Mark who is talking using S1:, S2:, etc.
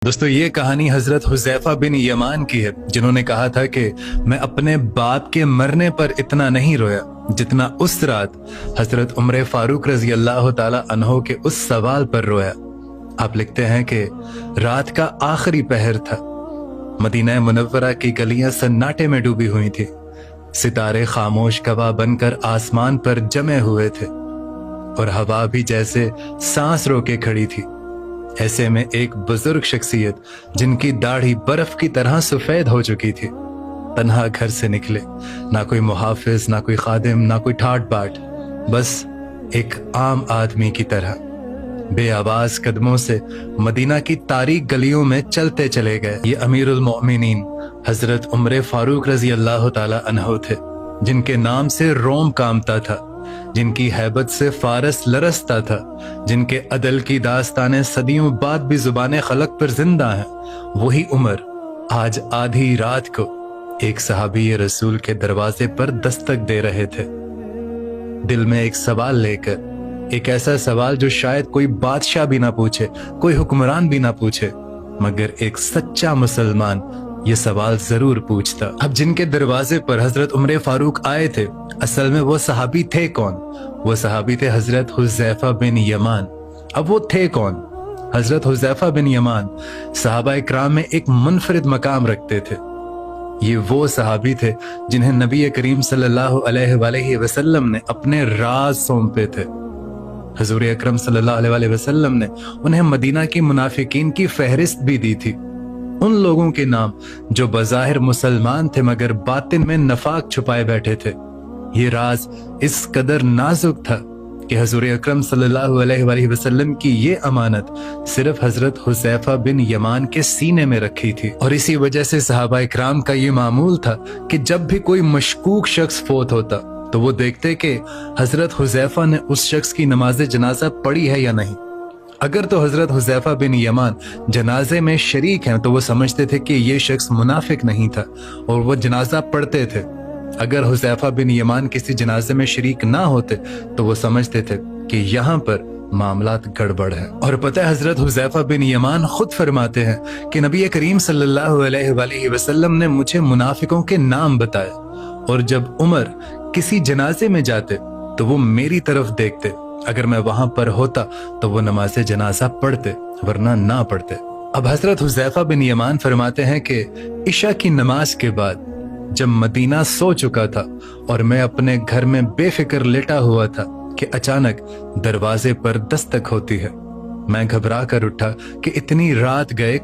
S1: दोस्तों ये कहानी हजरत हुज़ैफा बिन यमान की है, जिन्होंने कहा था कि मैं अपने बाप के मरने पर इतना नहीं रोया जितना उस रात हजरत उमर फारूक रजी अल्लाह ताला अन्हो के उस सवाल पर रोया। आप लिखते हैं कि रात का आखिरी पहर था, मदीना मुनव्वरा की गलियां सन्नाटे में डूबी हुई थी, सितारे खामोश गवाह बनकर आसमान पर जमे हुए थे और हवा भी जैसे सांस रोके खड़ी थी। ऐसे में एक बुजुर्ग शख्सियत जिनकी दाढ़ी बर्फ की तरह सफेद हो चुकी थी, तन्हा घर से निकले, ना कोई मुहाफिज, ना कोई खादिम, ना कोई ठाट बाट, बस एक आम आदमी की तरह बेआवाज कदमों से मदीना की तारीक गलियों में चलते चले गए। ये अमीरुल मोमिनीन हजरत उमर फारूक रजी अल्लाह ताला अन्हो थे, जिनके नाम से रोम कांपता था, जिनकी हैबत से फारस लरसता था, जिनके अदल की दास्तानें सदियों बाद भी जुबान खलक पर जिंदा हैं। वही उमर आज आधी रात को एक सहाबी रसूल के दरवाजे पर दस्तक दे रहे थे, दिल में एक सवाल लेकर, एक ऐसा सवाल जो शायद कोई बादशाह भी ना पूछे, कोई हुक्मरान भी ना पूछे, मगर एक सच्चा मुसलमान ये सवाल जरूर पूछता। अब जिनके दरवाजे पर हजरत उमर फारूक आए थे, असल में वो सहाबी थे कौन? वो सहाबी थे हजरत हुज़ैफा बिन यमान। अब वो थे कौन? हजरत हुज़ैफा बिन यमान सहाबा इकराम में एक मुनफरिद मकाम रखते थे। ये वो सहाबी थे जिन्हें नबी करीम सल्लल्लाहु अलैहि वसल्लम ने अपने राज सौंपे थे। हुजूर अकरम सल्लल्लाहु अलैहि वसल्लम ने उन्हें मदीना की मुनाफिकीन की फहरिस्त भी दी थी, उन लोगों के नाम जो बज़ाहिर मुसलमान थे मगर बातिन में नफाक छुपाए बैठे थे। ये राज इस कदर नाजुक था कि हुजूर अकरम सल्लल्लाहु अलैहि वसल्लम की ये अमानत सिर्फ हजरत हुज़ैफा बिन यमान के सीने में रखी थी। और इसी वजह से सहाबा इकराम का ये मामूल था कि जब भी कोई मशकूक शख्स फोत होता तो वो देखते कि हजरत हुज़ैफा ने उस शख्स की नमाज जनाजा पढ़ी है या नहीं। अगर तो हजरत हुज़ैफा बिन यमान जनाजे में शरीक हैं तो वो समझते थे कि ये शख्स मुनाफिक नहीं था और वो जनाजा पढ़ते थे। अगर हुज़ैफा बिन यमान किसी जनाजे में शरीक ना होते तो वो समझते थे कि यहाँ पर मामलात गड़बड़ है। और पता है, हजरत हुज़ैफा बिन यमान खुद फरमाते हैं कि नबी करीम सल्लल्लाहु अलैहि वसल्लम ने मुझे मुनाफिकों के नाम बताए और जब उमर किसी जनाजे में जाते तो वो मेरी तरफ देखते, अगर मैं वहां पर होता तो वो नमाज जनाजा पढ़ते वरना ना पढ़ते। अब हजरत हुज़ैफा बिन यमान फरमाते हैं कि इशा की नमाज के बाद जब मदीना सो चुका था और मैं अपने घर में बेफिक्र लेटा हुआ था कि अचानक दरवाजे पर दस्तक होती है। मैं घबरा कर उठा कि इतनी रात गए